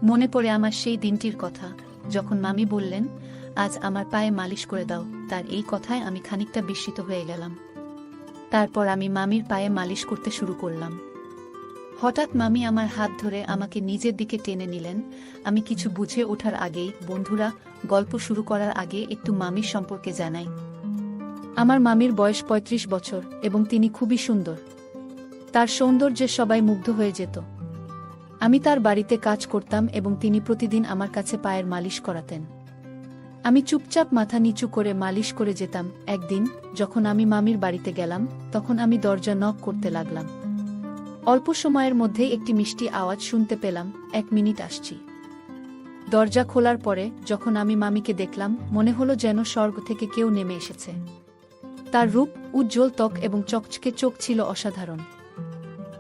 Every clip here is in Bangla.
মনে পড়ে আমার সেই দিনটির কথা, যখন মামি বললেন, আজ আমার পায়ে মালিশ করে দাও। তার এই কথায় আমি খানিকটা বিস্মিত হয়ে গেলাম। তারপর আমি মামির পায়ে মালিশ করতে শুরু করলাম। হঠাৎ মামি আমার হাত ধরে আমাকে নিজের দিকে টেনে নিলেন। আমি কিছু বুঝে ওঠার আগেই, বন্ধুরা, গল্প শুরু করার আগে একটু মামির সম্পর্কে জানাই। আমার মামির বয়স ৩৫ বছর এবং তিনি খুবই সুন্দর। তার সৌন্দর্যে সবাই মুগ্ধ হয়ে যেত। আমি তার বাড়িতে কাজ করতাম এবং তিনি প্রতিদিন আমার কাছে পায়ের মালিশ করাতেন। আমি চুপচাপ মাথা নিচু করে মালিশ করে যেতাম। একদিন যখন আমি মামির বাড়িতে গেলাম, তখন আমি দরজা নক করতে লাগলাম। অল্প সময়ের মধ্যেই একটি মিষ্টি আওয়াজ শুনতে পেলাম, ১ মিনিট আসছি। দরজা খোলার পরে যখন আমি মামিকে দেখলাম, মনে হলো যেন স্বর্গ থেকে কেউ নেমে এসেছে। তার রূপ, উজ্জ্বল ত্বক এবং চকচকে চোখ ছিল অসাধারণ।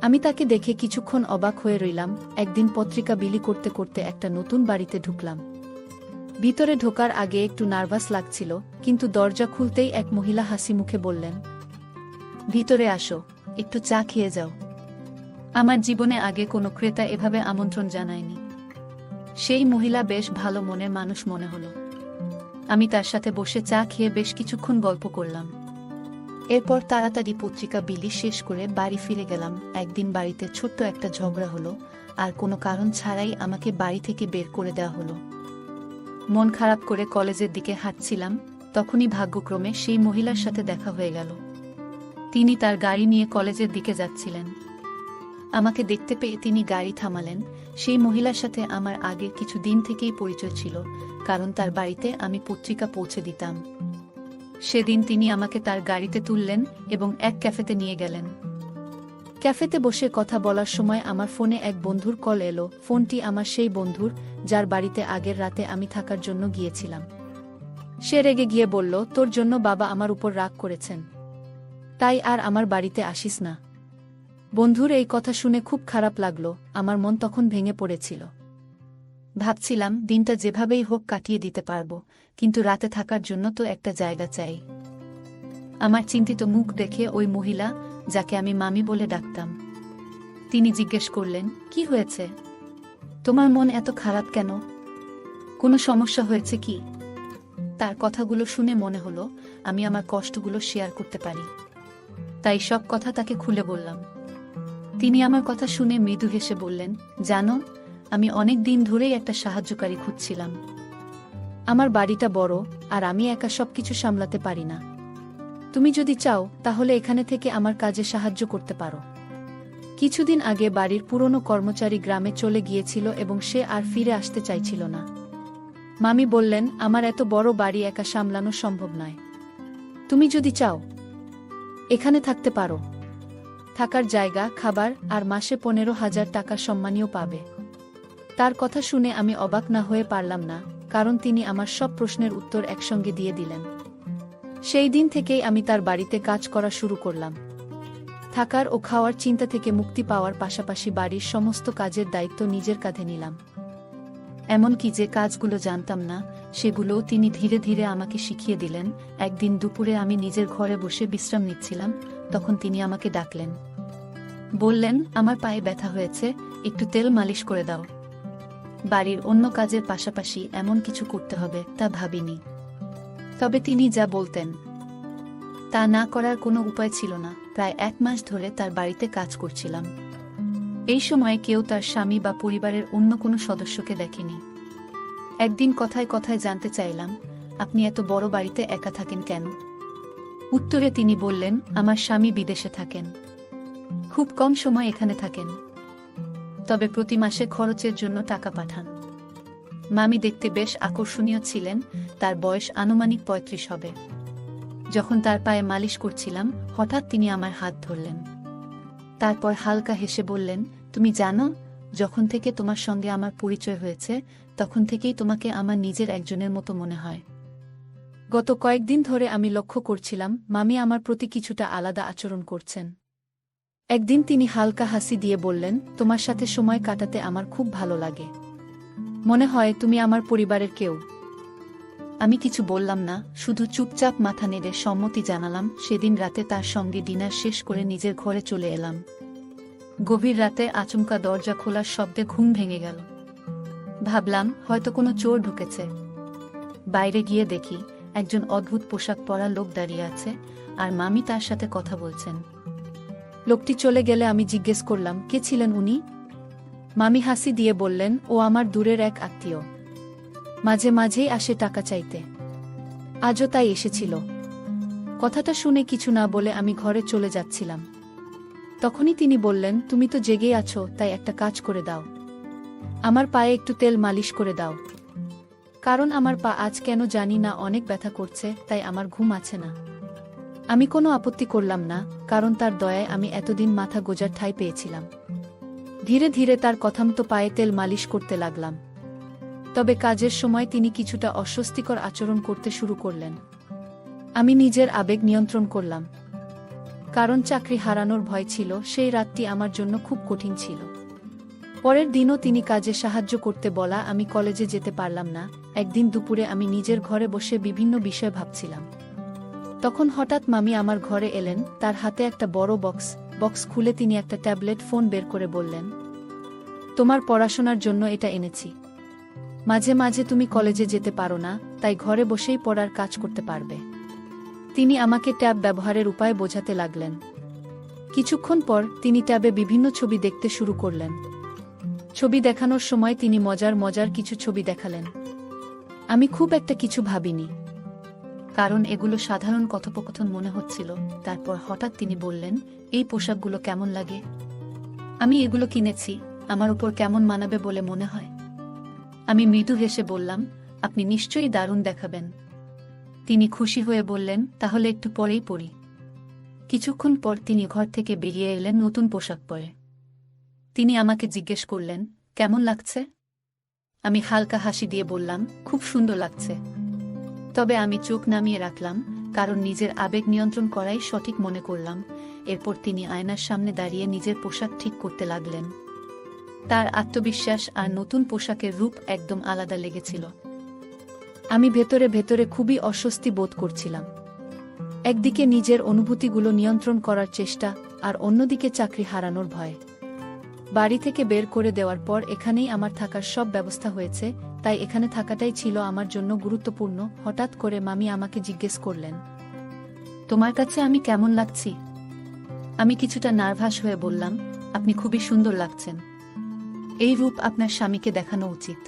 আমি তাকে দেখে কিছুক্ষণ অবাক হয়ে রইলাম। একদিন পত্রিকা বিলি করতে করতে একটা নতুন বাড়িতে ঢুকলাম। ভিতরে ঢোকার আগে একটু নার্ভাস লাগছিল, কিন্তু দরজা খুলতেই এক মহিলা হাসি মুখে বললেন, ভিতরে আসো, একটু চা খেয়ে যাও। আমার জীবনে আগে কোনো ক্রেতা এভাবে আমন্ত্রণ জানায়নি। সেই মহিলা বেশ ভালো মনের মানুষ মনে হলো। আমি তার সাথে বসে চা খেয়ে বেশ কিছুক্ষণ গল্প করলাম। এরপর তাড়াতাড়ি পত্রিকা বিলি শেষ করে বাড়ি ফিরে গেলাম। একদিন বাড়িতে ছোট্ট একটা ঝগড়া হলো, আর কোনো কারণ ছাড়াই আমাকে বাড়ি থেকে বের করে দেওয়া হলো। মন খারাপ করে কলেজের দিকে হাঁটছিলাম, তখনই ভাগ্যক্রমে সেই মহিলার সাথে দেখা হয়ে গেল। তিনি তার গাড়ি নিয়ে কলেজের দিকে যাচ্ছিলেন। আমাকে দেখতে পেয়ে তিনি গাড়ি থামালেন। সেই মহিলার সাথে আমার আগে কিছু দিন থেকেই পরিচয় ছিল, কারণ তার বাড়িতে আমি পত্রিকা পৌঁছে দিতাম। সেদিন তিনি আমাকে তার গাড়িতে তুললেন এবং এক ক্যাফেতে নিয়ে গেলেন। ক্যাফেতে বসে কথা বলার সময় আমার ফোনে এক বন্ধুর কল এলো। ফোনটি আমার সেই বন্ধুর, যার বাড়িতে আগের রাতে আমি থাকার জন্য গিয়েছিলাম। সে রেগে গিয়ে বলল, তোর জন্য বাবা আমার উপর রাগ করেছেন, তাই আর আমার বাড়িতে আসিস না। বন্ধুর এই কথা শুনে খুব খারাপ লাগলো। আমার মন তখন ভেঙে পড়েছিল। ভাবছিলাম দিনটা যেভাবেই হোক কাটিয়ে দিতে পারবো, কিন্তু রাতে থাকার জন্য তো একটা জায়গা চাই। আমার চিন্তিত মুখ দেখে ওই মহিলা, যাকে আমি মামি বলে ডাকতাম, তিনি জিজ্ঞেস করলেন, কি হয়েছে? তোমার মন এত খারাপ কেন? কোনো সমস্যা হয়েছে কি? তার কথাগুলো শুনে মনে হলো আমি আমার কষ্টগুলো শেয়ার করতে পারি, তাই সব কথা তাকে খুলে বললাম। তিনি আমার কথা শুনে মৃদু হেসে বললেন, জানো, আমি অনেক দিন ধরেই একটা সাহায্যকারী খুঁজছিলাম। আমার বাড়িটা বড়, আর আমি একা সবকিছু সামলাতে পারি না। তুমি যদি চাও তাহলে এখানে থেকে আমার কাজে সাহায্য করতে পারো। কিছুদিন আগে বাড়ির পুরনো কর্মচারী গ্রামে চলে গিয়েছিল এবং সে আর ফিরে আসতে চাইছিল না। মামি বললেন, আমার এত বড় বাড়ি একা সামলানো সম্ভব নয়। তুমি যদি চাও এখানে থাকতে পারো। থাকার জায়গা, খাবার আর মাসে ১৫,০০০ টাকা সম্মানীয় পাবে। তার কথা শুনে আমি অবাক না হয়ে পারলাম না, কারণ তিনি আমার সব প্রশ্নের উত্তর একসঙ্গে দিয়ে দিলেন। সেই দিন থেকেই আমি তার বাড়িতে কাজ করা শুরু করলাম। থাকার ও খাওয়ার চিন্তা থেকে মুক্তি পাওয়ার পাশাপাশি বাড়ির সমস্ত কাজের দায়িত্ব নিজের কাঁধে নিলাম। এমনকি যে কাজগুলো জানতাম না, সেগুলোও তিনি ধীরে ধীরে আমাকে শিখিয়ে দিলেন। একদিন দুপুরে আমি নিজের ঘরে বসে বিশ্রাম নিচ্ছিলাম, তখন তিনি আমাকে ডাকলেন। বললেন, আমার পায়ে ব্যথা হয়েছে, একটু তেল মালিশ করে দাও। বাড়ির অন্য কাজের পাশাপাশি এমন কিছু করতে হবে তা ভাবিনি। তবে তিনি যা বলতেন তা না করার কোনো উপায় ছিল না। প্রায় ১ মাস ধরে তার বাড়িতে কাজ করছিলাম। এই সময়ে কেউ তার স্বামী বা পরিবারের অন্য কোনো সদস্যকে দেখেনি। একদিন কথায় কথায় জানতে চাইলাম, আপনি এত বড় বাড়িতে একা থাকেন কেন? উত্তরে তিনি বললেন, আমার স্বামী বিদেশে থাকেন, খুব কম সময় এখানে থাকেন, তবে প্রতি মাসে খরচের জন্য টাকা পাঠান। মামি দেখতে বেশ আকর্ষণীয় ছিলেন, তার বয়স আনুমানিক ৩৫ হবে। যখন তার পায়ে মালিশ করছিলাম, হঠাৎ তিনি আমার হাত ধরলেন। তারপর হালকা হেসে বললেন, তুমি জানো, যখন থেকে তোমার সঙ্গে আমার পরিচয় হয়েছে, তখন থেকেই তোমাকে আমার নিজের একজনের মতো মনে হয়। গত কয়েকদিন ধরে আমি লক্ষ্য করছিলাম মামি আমার প্রতি কিছুটা আলাদা আচরণ করছেন। একদিন তিনি হালকা হাসি দিয়ে বললেন, তোমার সাথে সময় কাটাতে আমার খুব ভালো লাগে। মনে হয় তুমি আমার পরিবারের কেউ। আমি কিছু বললাম না, শুধু চুপচাপ মাথা নেড়ে সম্মতি জানালাম। সেদিন রাতে তার সঙ্গে ডিনার শেষ করে নিজের ঘরে চলে এলাম। গভীর রাতে আচমকা দরজা খোলার শব্দে ঘুম ভেঙে গেল। ভাবলাম হয়তো কোনো চোর ঢুকেছে। বাইরে গিয়ে দেখি একজন অদ্ভুত পোশাক পরা লোক দাঁড়িয়ে আছে, আর মামি তার সাথে কথা বলছেন। লোকটি চলে গেলে আমি জিজ্ঞেস করলাম, কে ছিলেন উনি? মামি হাসি দিয়ে বললেন, ও আমার দূরের এক আত্মীয়, মাঝে মাঝেই আসে টাকা চাইতে। আজও তাই এসেছিল। কথাটা শুনে কিছু না বলে আমি ঘরে চলে যাচ্ছিলাম। তখনই তিনি বললেন, তুমি তো জেগেই আছো, তাই একটা কাজ করে দাও, আমার পায়ে একটু তেল মালিশ করে দাও। কারণ আমার পা আজ কেন জানি না অনেক ব্যথা করছে, তাই আমার ঘুম আছে না। আমি কোনো আপত্তি করলাম না, কারণ তার দয়ায় আমি এতদিন মাথা গোজার ঠাঁই পেয়েছিলাম। ধীরে ধীরে তার কথামতো পায়ে তেল মালিশ করতে লাগলাম। তবে কাজের সময় তিনি কিছুটা অস্বস্তিকর আচরণ করতে শুরু করলেন। আমি নিজের আবেগ নিয়ন্ত্রণ করলাম, কারণ চাকরি হারানোর ভয় ছিল। সেই রাতটি আমার জন্য খুব কঠিন ছিল। পরের দিনও তিনি কাজে সাহায্য করতে বলা আমি কলেজে যেতে পারলাম না। একদিন দুপুরে আমি নিজের ঘরে বসে বিভিন্ন বিষয় ভাবছিলাম। তখন হঠাৎ মামি আমার ঘরে এলেন। তার হাতে একটা বড় বক্স খুলে তিনি একটা ট্যাবলেট ফোন বের করে বললেন, তোমার পড়াশোনার জন্য এটা এনেছি। মাঝে মাঝে তুমি কলেজে যেতে পারো না, তাই ঘরে বসেই পড়ার কাজ করতে পারবে। তিনি আমাকে ট্যাব ব্যবহারের উপায় বোঝাতে লাগলেন। কিছুক্ষণ পর তিনি ট্যাবে বিভিন্ন ছবি দেখতে শুরু করলেন। ছবি দেখানোর সময় তিনি মজার কিছু ছবি দেখালেন। আমি খুব একটা কিছু ভাবিনি, কারণ এগুলো সাধারণ কথোপকথন মনে হচ্ছিল। তারপর হঠাৎ তিনি বললেন, এই পোশাকগুলো কেমন লাগে? আমি এগুলো কিনেছি, আমার উপর কেমন মানাবে বলে মনে হয়? আমি মৃদু হেসে বললাম, আপনি নিশ্চয়ই দারুণ দেখাবেন। তিনি খুশি হয়ে বললেন, তাহলে একটু পরেই পরি। কিছুক্ষণ পর তিনি ঘর থেকে বেরিয়ে এলেন নতুন পোশাক পরে। তিনি আমাকে জিজ্ঞেস করলেন, কেমন লাগছে? আমি হালকা হাসি দিয়ে বললাম, খুব সুন্দর লাগছে। তবে আমি চোখ নামিয়ে রাখলাম, কারণ নিজের আবেগ নিয়ন্ত্রণ করাই সঠিক মনে করলাম। এরপর তিনি আয়নার সামনে দাঁড়িয়ে নিজের পোশাক ঠিক করতে লাগলেন। তার আত্মবিশ্বাস আর নতুন পোশাকের রূপ একদম আলাদা লেগেছিল। আমি ভেতরে ভেতরে খুবই অস্বস্তি বোধ করছিলাম। একদিকে নিজের অনুভূতিগুলো নিয়ন্ত্রণ করার চেষ্টা, আর অন্যদিকে চাকরি হারানোর ভয়। বাড়ি থেকে বের করে দেওয়ার পর এখানেই আমার থাকার সব ব্যবস্থা হয়েছে, তাই এখানে থাকাটাই ছিল আমার জন্য গুরুত্বপূর্ণ। হঠাৎ করে মামি আমাকে জিজ্ঞেস করলেন, তোমার কাছে আমি কেমন লাগছি? আমি কিছুটা নার্ভাস হয়ে বললাম, আপনি খুবই সুন্দর লাগছেন। এই রূপ আপনার স্বামীকে দেখানো উচিত।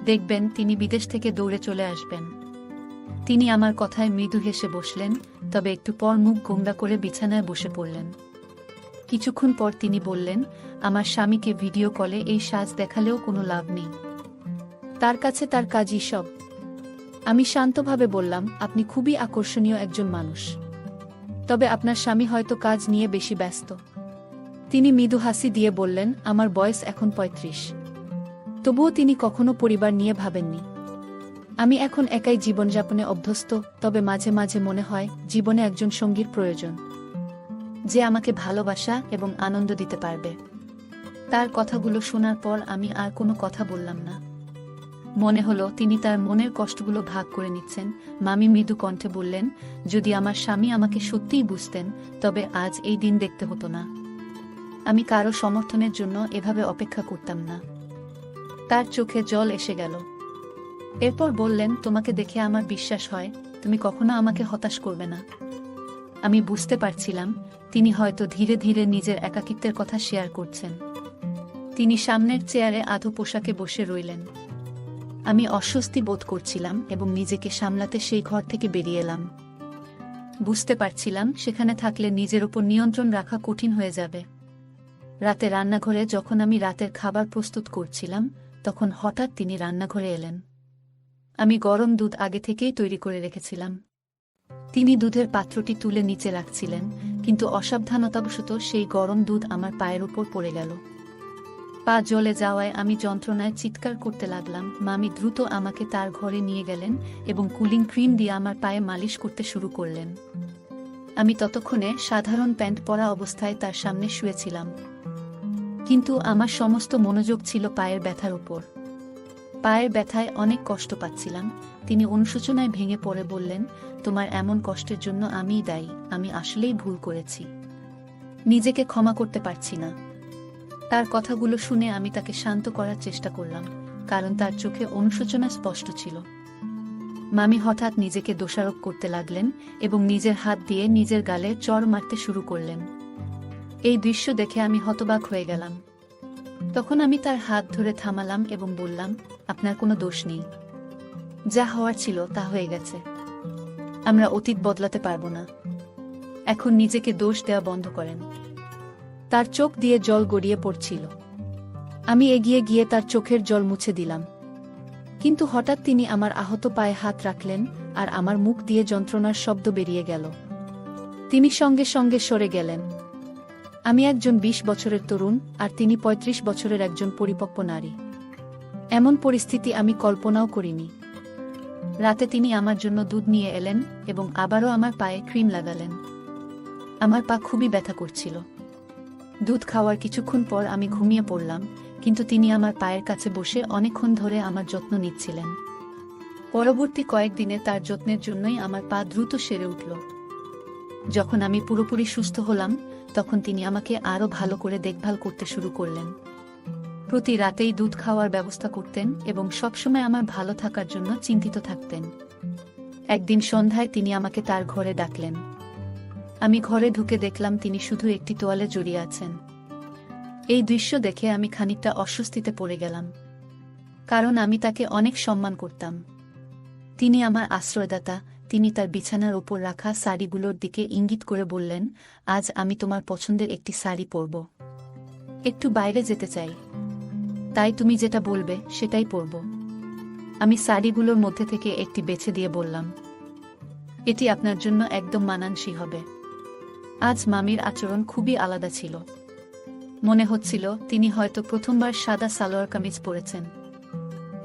দেখবেন তিনি বিদেশ থেকে দৌড়ে চলে আসবেন। তিনি আমার কথায় মৃদু হেসে বসলেন, তবে একটু পর মুখ গোমড়া করে বিছানায় বসে পড়লেন। কিছুক্ষণ পর তিনি বললেন, আমার স্বামীকে ভিডিও কলে এই সাজ দেখালেও কোনো লাভ নেই, তার কাছে তার কাজই সব। আমি শান্তভাবে বললাম, আপনি খুবই আকর্ষণীয় একজন মানুষ, তবে আপনার স্বামী হয়তো কাজ নিয়ে বেশি ব্যস্ত। তিনি মৃদু হাসি দিয়ে বললেন, আমার বয়স এখন ৩৫। তবুও তিনি কখনো পরিবার নিয়ে ভাবেননি। আমি এখন একাই জীবনযাপনে অভ্যস্ত, তবে মাঝে মাঝে মনে হয় জীবনে একজন সঙ্গীর প্রয়োজন, যে আমাকে ভালোবাসা এবং আনন্দ দিতে পারবে। তার কথাগুলো শোনার পর আমি আর কোনো কথা বললাম না। মনে হলো তিনি তার মনের কষ্টগুলো ভাগ করে নিচ্ছেন। মামি মৃদু কণ্ঠে বললেন, যদি আমার স্বামী আমাকে সত্যিই বুঝতেন, তবে আজ এই দিন দেখতে হতো না। আমি কারো সমর্থনের জন্য এভাবে অপেক্ষা করতাম না। তার চোখে জল এসে গেল। এরপর বললেন, তোমাকে দেখে আমার বিশ্বাস হয় তুমি কখনো আমাকে হতাশ করবে না। আমি বুঝতে পারছিলাম তিনি হয়তো ধীরে ধীরে নিজের একাকিত্বের কথা শেয়ার করছেন। তিনি সামনের চেয়ারে আধো পোশাকে বসে রইলেন। আমি অস্বস্তি বোধ করছিলাম এবং নিজেকে সামলাতে সেই ঘর থেকে বেরিয়ে এলাম। বুঝতে পারছিলাম সেখানে থাকলে নিজের উপর নিয়ন্ত্রণ রাখা কঠিন হয়ে যাবে। রাতে রান্নাঘরে যখন আমি রাতের খাবার প্রস্তুত করছিলাম, তখন হঠাৎ তিনি রান্নাঘরে এলেন। আমি গরম দুধ আগে থেকেই তৈরি করে রেখেছিলাম। তিনি দুধের পাত্রটি তুলে নিচে রাখছিলেন, কিন্তু অসাবধানতাবশত সেই গরম দুধ আমার পায়ের উপর পড়ে গেল। পা জ্বলে যাওয়ায় আমি যন্ত্রণায় চিৎকার করতে লাগলাম। মামি দ্রুত আমাকে তার ঘরে নিয়ে গেলেন এবং কুলিং ক্রিম দিয়ে আমার পায়ে মালিশ করতে শুরু করলেন। আমি ততক্ষণে সাধারণ প্যান্ট পরা অবস্থায় তার সামনে শুয়েছিলাম, কিন্তু আমার সমস্ত মনোযোগ ছিল পায়ের ব্যথার উপর। পায়ের ব্যথায় অনেক কষ্ট পাচ্ছিলাম। তিনি অনুশোচনায় ভেঙে পড়ে বললেন, তোমার এমন কষ্টের জন্য আমিই দায়ী। আমি আসলেই ভুল করেছি, নিজেকে ক্ষমা করতে পারছি না। তার কথাগুলো শুনে আমি তাকে শান্ত করার চেষ্টা করলাম, কারণ তার চোখে অনুশোচনা স্পষ্ট ছিল। মামি হঠাৎ নিজেকে দোষারোপ করতে লাগলেন এবং নিজের হাত দিয়ে নিজের গালে চড় মারতে শুরু করলেন। এই দৃশ্য দেখে আমি হতবাক হয়ে গেলাম। তখন আমি তার হাত ধরে থামালাম এবং বললাম, আপনার কোনো দোষ নেই। যা হওয়ার ছিল তা হয়ে গেছে। আমরা অতীত বদলাতে পারব না। এখন নিজেকে দোষ দেওয়া বন্ধ করেন। তার চোখ দিয়ে জল গড়িয়ে পড়ছিল। আমি এগিয়ে গিয়ে তার চোখের জল মুছে দিলাম। কিন্তু হঠাৎ তিনি আমার আহত পায়ে হাত রাখলেন আর আমার মুখ দিয়ে যন্ত্রণার শব্দ বেরিয়ে গেল। তিনি সঙ্গে সঙ্গে সরে গেলেন। আমি একজন ২০ বছরের তরুণ আর তিনি ৩৫ বছরের একজন পরিপক্ব নারী। এমন পরিস্থিতি আমি কল্পনাও করিনি। রাতে তিনি আমার জন্য দুধ নিয়ে এলেন এবং আবারও আমার পায়ে ক্রিম লাগালেন। আমার পা খুবই ব্যথা করছিল। দুধ খাওয়ার কিছুক্ষণ পর আমি ঘুমিয়ে পড়লাম, কিন্তু তিনি আমার পায়ের কাছে বসে অনেকক্ষণ ধরে আমার যত্ন নিচ্ছিলেন। পরবর্তী কয়েকদিনে তার যত্নের জন্যই আমার পা দ্রুত সেরে উঠল। যখন আমি পুরোপুরি সুস্থ হলাম, তখন তিনি আমাকে আরও ভালো করে দেখভাল করতে শুরু করলেন। প্রতি রাতেই দুধ খাওয়ার ব্যবস্থা করতেন এবং সবসময় আমার ভালো থাকার জন্য চিন্তিত থাকতেন। একদিন সন্ধ্যায় তিনি আমাকে তার ঘরে ডাকলেন। আমি ঘরে ঢুকে দেখলাম তিনি শুধু একটি তোয়ালে জড়িয়ে আছেন। এই দৃশ্য দেখে আমি খানিকটা অস্বস্তিতে পড়ে গেলাম, কারণ আমি তাকে অনেক সম্মান করতাম। তিনি আমার আশ্রয়দাতা। তিনি তার বিছানার ওপর রাখা শাড়িগুলোর দিকে ইঙ্গিত করে বললেন, আজ আমি তোমার পছন্দের একটি শাড়ি পরব। একটু বাইরে যেতে চাই, তাই তুমি যেটা বলবে সেটাই পরব। আমি শাড়িগুলোর মধ্যে থেকে একটি বেছে দিয়ে বললাম, এটি আপনার জন্য একদম মানানসই হবে। আজ মামির আচরণ খুবই আলাদা ছিল। মনে হচ্ছিল তিনি হয়তো প্রথমবার সাদা সালোয়ার কামিজ পরেছেন।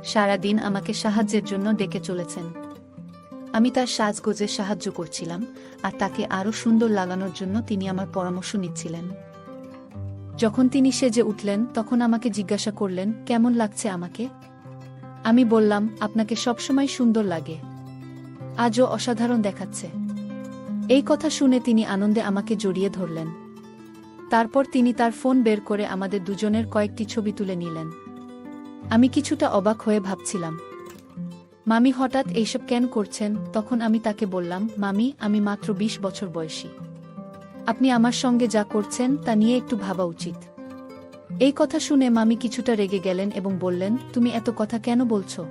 সারা দিন আমাকে সাহায্যের জন্য ডেকে চলেছেন। আমি তার সাজগোজে সাহায্য করছিলাম আর তাকে আরও সুন্দর লাগানোর জন্য তিনি আমার পরামর্শ নিচ্ছিলেন। যখন তিনি সেজে উঠলেন, তখন আমাকে জিজ্ঞাসা করলেন, কেমন লাগছে আমাকে? আমি বললাম, আপনাকে সবসময় সুন্দর লাগে, আজও অসাধারণ দেখাচ্ছে। এই কথা শুনে তিনি আনন্দে আমাকে জড়িয়ে ধরলেন। তারপর তিনি তার ফোন বের করে আমাদের দুজনের কয়েকটি ছবি তুলে নিলেন। আমি কিছুটা অবাক হয়ে ভাবছিলাম, মামি হঠাৎ এইসব কেন করছেন? তখন আমি তাকে বললাম, মামি, আমি মাত্র ২০ বছর বয়সী। আপনি আমার সঙ্গে যা করছেন তা নিয়ে একটু ভাবা উচিত। এই কথা শুনে মামি কিছুটা রেগে গেলেন এবং বললেন, তুমি এত কথা কেন বলছো?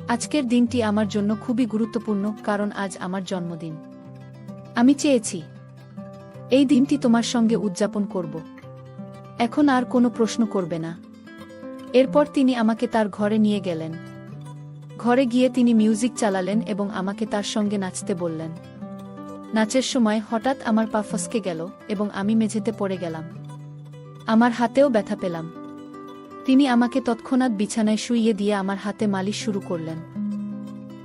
আজকের দিনটি আমার জন্য খুবই গুরুত্বপূর্ণ, কারণ আজ আমার জন্মদিন। আমি চেয়েছি এই দিনটি তোমার সঙ্গে উদযাপন করব। এখন আর কোনো প্রশ্ন করবে না। এরপর তিনি আমাকে তার ঘরে নিয়ে গেলেন। ঘরে গিয়ে তিনি মিউজিক চালালেন এবং আমাকে তার সঙ্গে নাচতে বললেন। নাচের সময় হঠাৎ আমার পা ফসকে গেল এবং আমি মেঝেতে পড়ে গেলাম। আমার হাতেও ব্যথা পেলাম। তিনি আমাকে তৎক্ষণাৎ বিছানায় শুইয়ে দিয়ে আমার হাতে মালিশ শুরু করলেন।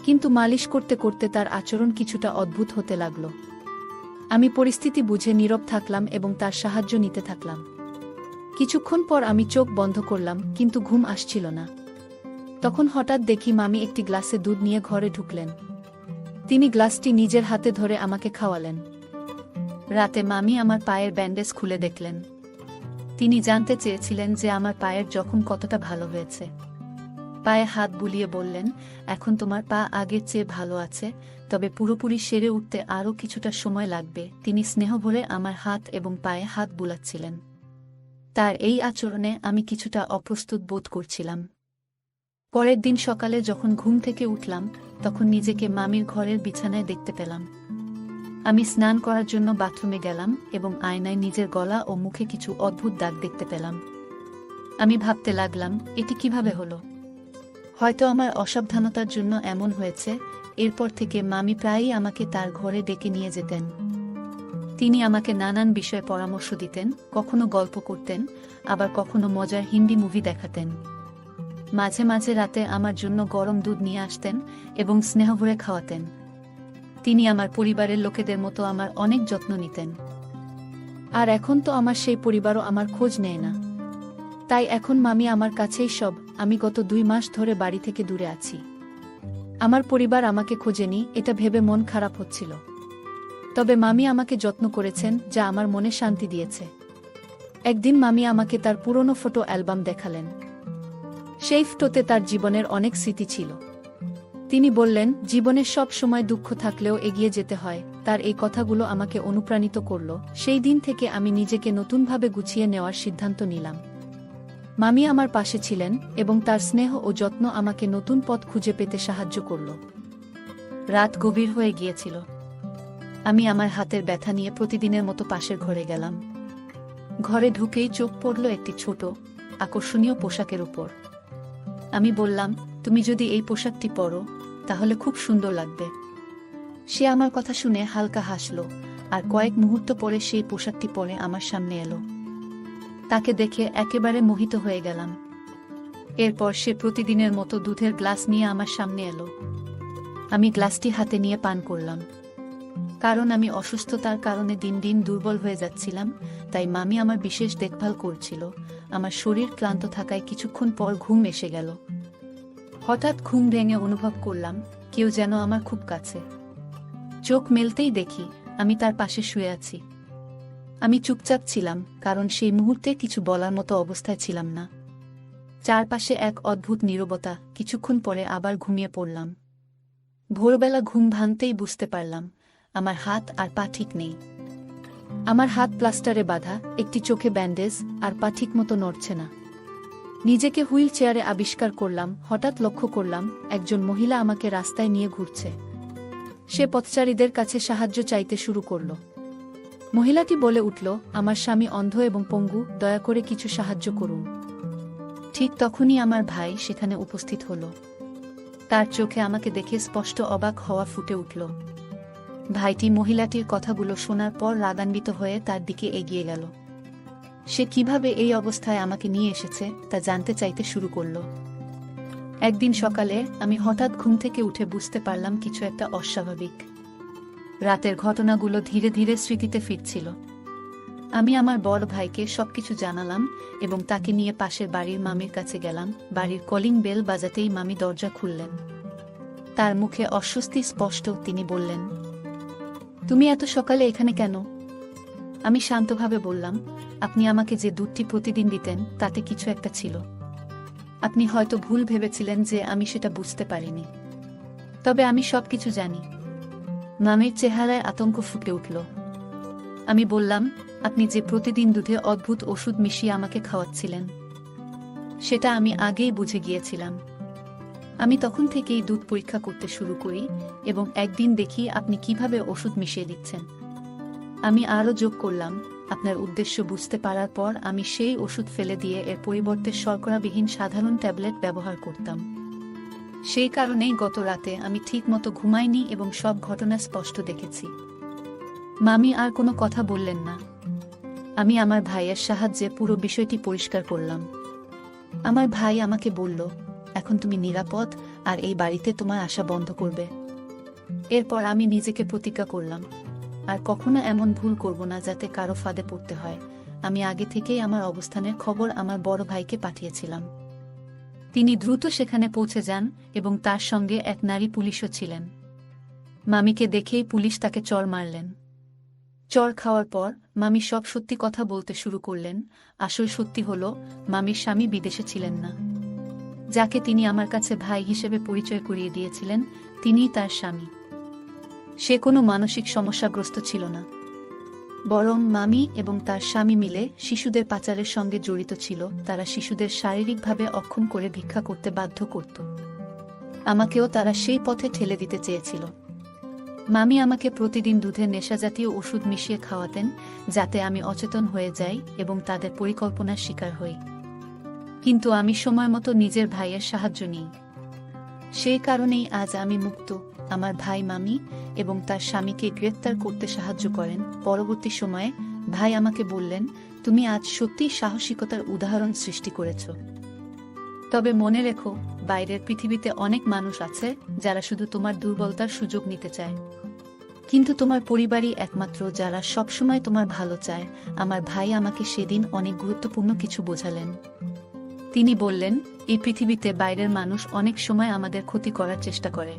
কিন্তু মালিশ করতে করতে তার আচরণ কিছুটা অদ্ভুত হতে লাগল। আমি পরিস্থিতি বুঝে নীরব থাকলাম এবং তার সাহায্য নিতে থাকলাম। কিছুক্ষণ পর আমি চোখ বন্ধ করলাম, কিন্তু ঘুম আসছিল না। তখন হঠাৎ দেখি মামি একটি গ্লাসে দুধ নিয়ে ঘরে ঢুকলেন। তিনি গ্লাসটি নিজের হাতে ধরে আমাকে খাওয়ালেন। রাতে মামি আমার পায়ের ব্যান্ডেজ খুলে দেখলেন। তিনি জানতে চেয়েছিলেন যে আমার পায়ের জখম কতটা ভালো হয়েছে। পায়ে হাত বুলিয়ে বললেন, এখন তোমার পা আগের চেয়ে ভালো আছে, তবে পুরোপুরি সেরে উঠতে আরও কিছুটা সময় লাগবে। তিনি স্নেহ ভরে আমার হাত এবং পায়ে হাত বুলাচ্ছিলেন। তার এই আচরণে আমি কিছুটা অপ্রস্তুত বোধ করছিলাম। পরের দিন সকালে যখন ঘুম থেকে উঠলাম, তখন নিজেকে মামির ঘরের বিছানায় দেখতে পেলাম। আমি স্নান করার জন্য বাথরুমে গেলাম এবং আয়নায় নিজের গলা ও মুখে কিছু অদ্ভুত দাগ দেখতে পেলাম। আমি ভাবতে লাগলাম, এটি কিভাবে হলো? হয়তো আমার অসাবধানতার জন্য এমন হয়েছে। এরপর থেকে মামি প্রায়ই আমাকে তার ঘরে ডেকে নিয়ে যেতেন। তিনি আমাকে নানান বিষয়ে পরামর্শ দিতেন, কখনো গল্প করতেন, আবার কখনো মজার হিন্দি মুভি দেখাতেন। মাঝে মাঝে রাতে আমার জন্য গরম দুধ নিয়ে আসতেন এবং স্নেহ ভরে খাওয়াতেন। তিনি আমার পরিবারের লোকেদের মতো আমার অনেক যত্ন নিতেন। আর এখন তো আমার সেই পরিবারও আমার খোঁজ নেয় না। তাই এখন মামি আমার কাছেই সব। আমি গত ২ মাস ধরে বাড়ি থেকে দূরে আছি। আমার পরিবার আমাকে খোঁজেনি, এটা ভেবে মন খারাপ হচ্ছিল। তবে মামি আমাকে যত্ন করেছেন, যা আমার মনে শান্তি দিয়েছে। একদিন মামি আমাকে তার পুরনো ফটো অ্যালবাম দেখালেন। সেই ফটোতে তার জীবনের অনেক স্মৃতি ছিল। তিনি বললেন, জীবনের সব সময় দুঃখ থাকলেও এগিয়ে যেতে হয়। তার এই কথাগুলো আমাকে অনুপ্রাণিত করল। সেই দিন থেকে আমি নিজেকে নতুনভাবে গুছিয়ে নেওয়ার সিদ্ধান্ত নিলাম। মামি আমার পাশে ছিলেন এবং তার স্নেহ ও যত্ন আমাকে নতুন পথ খুঁজে পেতে সাহায্য করল। রাত গভীর হয়ে গিয়েছিল। আমি আমার হাতের ব্যথা নিয়ে প্রতিদিনের মতো পাশের ঘরে গেলাম। ঘরে ঢুকেই চোখ পড়ল একটি ছোট, আকর্ষণীয় পোশাকের উপর। আমি বললাম, তুমি যদি এই পোশাকটি পরো তাহলে খুব সুন্দর লাগবে। সে আমার কথা শুনে হালকা হাসল, আর কয়েক মুহূর্ত পরে সেই পোশাকটি পরে আমার সামনে এলো। তাকে দেখে একেবারে মোহিত হয়ে গেলাম। এরপর সে প্রতিদিনের মতো দুধের গ্লাস নিয়ে আমার সামনে এলো। আমি গ্লাসটি হাতে নিয়ে পান করলাম। কারণ আমি অসুস্থতার কারণে দিন দিন দুর্বল হয়ে যাচ্ছিলাম, তাই মামি আমার বিশেষ দেখভাল করছিল। আমার শরীর ক্লান্ত থাকায় কিছুক্ষণ পর ঘুম এসে গেল। হঠাৎ ঘুম ভেঙে অনুভব করলাম কেউ যেন আমার খুব কাছে। চোখ মেলতেই দেখি আমি তার পাশে শুয়ে আছি। আমি চুপচাপ ছিলাম, কারণ সেই মুহূর্তে কিছু বলার মতো অবস্থায় ছিলাম না। চারপাশে এক অদ্ভুত নীরবতা। কিছুক্ষণ পরে আবার ঘুমিয়ে পড়লাম। ভোরবেলা ঘুম ভাঙতেই বুঝতে পারলাম আমার হাত আর পা ঠিক নেই। আমার হাত প্লাস্টারে বাঁধা, একটি চোখে ব্যান্ডেজ, আর পা ঠিক মতো নড়ছে না। নিজেকে হুইল চেয়ারে আবিষ্কার করলাম। হঠাৎ লক্ষ্য করলাম একজন মহিলা আমাকে রাস্তায় নিয়ে ঘুরছে। সে পথচারীদের কাছে সাহায্য চাইতে শুরু করল। মহিলাটি বলে উঠল, আমার স্বামী অন্ধ এবং পঙ্গু, দয়া করে কিছু সাহায্য করুন। ঠিক তখনই আমার ভাই সেখানে উপস্থিত হল। তার চোখে আমাকে দেখে স্পষ্ট অবাক হওয়া ফুটে উঠল। ভাইটি মহিলাটির কথাগুলো শোনার পর রাগান্বিত হয়ে তার দিকে এগিয়ে গেল। সে কিভাবে এই অবস্থায় আমাকে নিয়ে এসেছে তা জানতে চাইতে শুরু করল। একদিন সকালে আমি হঠাৎ ঘুম থেকে উঠে বুঝতে পারলাম কিছু একটা অস্বাভাবিক। রাতের ঘটনাগুলো ধীরে ধীরে স্মৃতিতে ফিরছিল। আমি আমার বড় ভাইকে সবকিছু জানালাম এবং তাকে নিয়ে পাশের বাড়ির মামির কাছে গেলাম। বাড়ির কলিং বেল বাজাতেই মামি দরজা খুললেন। তার মুখে অস্বস্তি স্পষ্ট। তিনি বললেন, তুমি এত সকালে এখানে কেন? আমি শান্তভাবে বললাম, আপনি আমাকে যে দুধটি প্রতিদিন দিতেন তাতে কিছু একটা ছিল। আপনি হয়তো ভুল ভেবেছিলেন যে আমি সেটা বুঝতে পারিনি। তবে আমি সবকিছু জানি। মামির চেহারায় আতঙ্ক ফুটে উঠল। আমি বললাম, আপনি যে প্রতিদিন দুধে অদ্ভুত ওষুধ মিশিয়ে আমাকে খাওয়াচ্ছিলেন সেটা আমি আগেই বুঝে গিয়েছিলাম। আমি তখন থেকেই দুধ পরীক্ষা করতে শুরু করি এবং একদিন দেখি আপনি কিভাবে ওষুধ মিশিয়ে দিচ্ছেন। আমি আরও যোগ করলাম, আপনার উদ্দেশ্য বুঝতে পারার পর আমি সেই ওষুধ ফেলে দিয়ে এর পরিবর্তে শর্করাবিহীন সাধারণ ট্যাবলেট ব্যবহার করতাম। সেই কারণেই গত রাতে আমি ঠিকমতো ঘুমাইনি এবং সব ঘটনা স্পষ্ট দেখেছি। মামি আর কোনো কথা বললেন না। আমি আমার ভাইয়ের সাহায্যে পুরো বিষয়টি পরিষ্কার করলাম। আমার ভাই আমাকে বলল, এখন তুমি নিরাপদ আর এই বাড়িতে তোমার আসা বন্ধ করবে। এরপর আমি নিজেকে প্রতিজ্ঞা করলাম, আর কখনো এমন ভুল করব না যাতে কারো ফাঁদে পড়তে হয়। আমি আগে থেকেই আমার অবস্থানের খবর আমার বড় ভাইকে পাঠিয়েছিলাম। তিনি দ্রুত সেখানে পৌঁছে যান এবং তার সঙ্গে এক নারী পুলিশও ছিলেন। মামিকে দেখেই পুলিশ তাকে চড় মারলেন। চড় খাওয়ার পর মামি সব সত্যি কথা বলতে শুরু করলেন। আসল সত্যি হলো, মামির স্বামী বিদেশে ছিলেন না। যাকে তিনি আমার কাছে ভাই হিসেবে পরিচয় করিয়ে দিয়েছিলেন তিনিই তার স্বামী। সে কোনো মানসিক সমস্যাগ্রস্ত ছিল না, বরং মামি এবং তার স্বামী মিলে শিশুদের পাচারের সঙ্গে জড়িত ছিল। তারা শিশুদের শারীরিকভাবে অক্ষম করে ভিক্ষা করতে বাধ্য করত। আমাকেও তারা সেই পথে ঠেলে দিতে চেয়েছিল। মামি আমাকে প্রতিদিন দুধে নেশাজাতীয় ওষুধ মিশিয়ে খাওয়াতেন যাতে আমি অচেতন হয়ে যাই এবং তাদের পরিকল্পনার শিকার হই। কিন্তু আমি সময়মতো নিজের ভাইয়ের সাহায্য নিই। সেই কারণেই আজ আমি মুক্ত। আমার ভাই মামি এবং তার স্বামীকে গ্রেফতার করতে সাহায্য করেন। পরবর্তী সময়ে ভাই আমাকে বললেন, তুমি আজ সত্যিই সাহসিকতার উদাহরণ সৃষ্টি করেছ। তবে মনে রেখো, বাইরের পৃথিবীতে অনেক মানুষ আছে যারা শুধু তোমার দুর্বলতার সুযোগ নিতে চায়, কিন্তু তোমার পরিবারই একমাত্র যারা সবসময় তোমার ভালো চায়। আমার ভাই আমাকে সেদিন অনেক গুরুত্বপূর্ণ কিছু বোঝালেন। তিনি বললেন, এই পৃথিবীতে বাইরের মানুষ অনেক সময় আমাদের ক্ষতি করার চেষ্টা করে,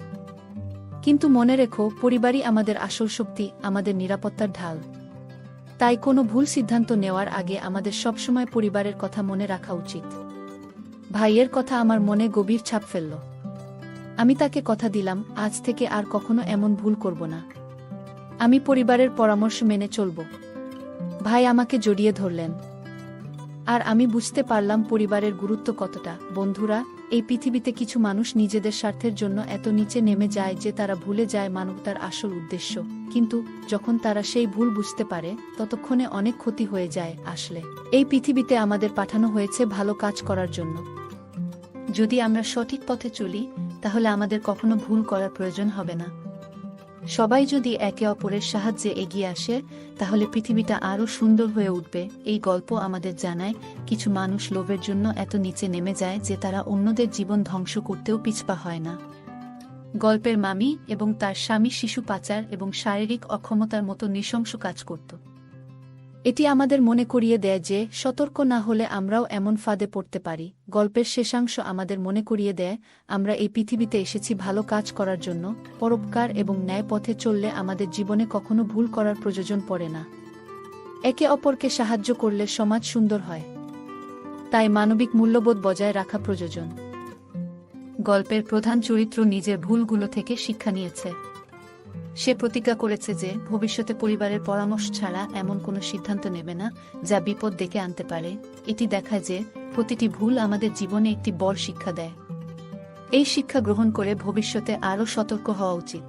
কিন্তু মনে রেখো, পরিবারই আমাদের আসল শক্তি, আমাদের নিরাপত্তার ঢাল। তাই কোনো ভুল সিদ্ধান্ত নেওয়ার আগে আমাদের সবসময় পরিবারের কথা মনে রাখা উচিত। ভাইয়ের কথা আমার মনে গভীর ছাপ ফেলল। আমি তাকে কথা দিলাম, আজ থেকে আর কখনো এমন ভুল করব না। আমি পরিবারের পরামর্শ মেনে চলব। ভাই আমাকে জড়িয়ে ধরলেন। আর আমি বুঝতে পারলাম পরিবারের গুরুত্ব কতটা। বন্ধুরা, এই পৃথিবীতে কিছু মানুষ নিজেদের স্বার্থের জন্য এত নিচে নেমে যায় যে তারা ভুলে যায় মানবতার আসল উদ্দেশ্য। কিন্তু যখন তারা সেই ভুল বুঝতে পারে, ততক্ষণে অনেক ক্ষতি হয়ে যায়। আসলে এই পৃথিবীতে আমাদের পাঠানো হয়েছে ভালো কাজ করার জন্য। যদি আমরা সঠিক পথে চলি, তাহলে আমাদের কখনো ভুল করার প্রয়োজন হবে না। সবাই যদি একে অপরের সাহায্যে এগিয়ে আসে, তাহলে পৃথিবীটা আরও সুন্দর হয়ে উঠবে। এই গল্প আমাদের জানায়, কিছু মানুষ লোভের জন্য এত নিচে নেমে যায় যে তারা অন্যদের জীবন ধ্বংস করতেও পিছপা হয় না। গল্পের মামি এবং তার স্বামী শিশু পাচার এবং শারীরিক অক্ষমতার মতো নৃশংস কাজ করত। এটি আমাদের মনে করিয়ে দেয় যে সতর্ক না হলে আমরাও এমন ফাঁদে পড়তে পারি। গল্পের শেষাংশ আমাদের মনে করিয়ে দেয়, আমরা এই পৃথিবীতে এসেছি ভালো কাজ করার জন্য। পরোপকার এবং ন্যায় পথে চললে আমাদের জীবনে কখনো ভুল করার প্রয়োজন পড়ে না। একে অপরকে সাহায্য করলে সমাজ সুন্দর হয়। তাই মানবিক মূল্যবোধ বজায় রাখা প্রয়োজন। গল্পের প্রধান চরিত্র নিজের ভুলগুলো থেকে শিক্ষা নিয়েছে। সে প্রতিজ্ঞা করেছে যে ভবিষ্যতে পরিবারের পরামর্শ ছাড়া এমন কোনো সিদ্ধান্ত নেবে না যা বিপদ ডেকে আনতে পারে। এটি দেখায় যে প্রতিটি ভুল আমাদের জীবনে একটি বড় শিক্ষা দেয়। এই শিক্ষা গ্রহণ করে ভবিষ্যতে আরও সতর্ক হওয়া উচিত।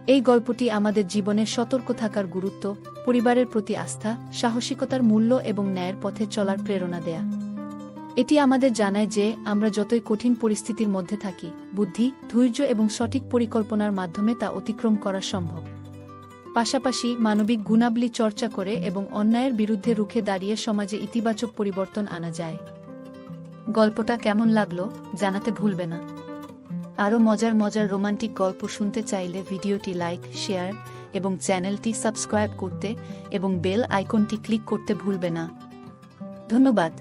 এই গল্পটি আমাদের জীবনে সতর্ক থাকার গুরুত্ব, পরিবারের প্রতি আস্থা, সাহসিকতার মূল্য এবং ন্যায়ের পথে চলার প্রেরণা দেয়া। এটি আমাদের জানায় যে আমরা যতই কঠিন পরিস্থিতির মধ্যে থাকি, বুদ্ধি, ধৈর্য এবং সঠিক পরিকল্পনার মাধ্যমে তা অতিক্রম করা সম্ভব। পাশাপাশি মানবিক গুণাবলী চর্চা করে এবং অন্যায়ের বিরুদ্ধে রুখে দাঁড়িয়ে সমাজে ইতিবাচক পরিবর্তন আনা যায়। গল্পটা কেমন লাগলো জানাতে ভুলবে না। আরও মজার মজার রোমান্টিক গল্প শুনতে চাইলে ভিডিওটি লাইক, শেয়ার এবং চ্যানেলটি সাবস্ক্রাইব করতে এবং বেল আইকনটি ক্লিক করতে ভুলবে না। ধন্যবাদ।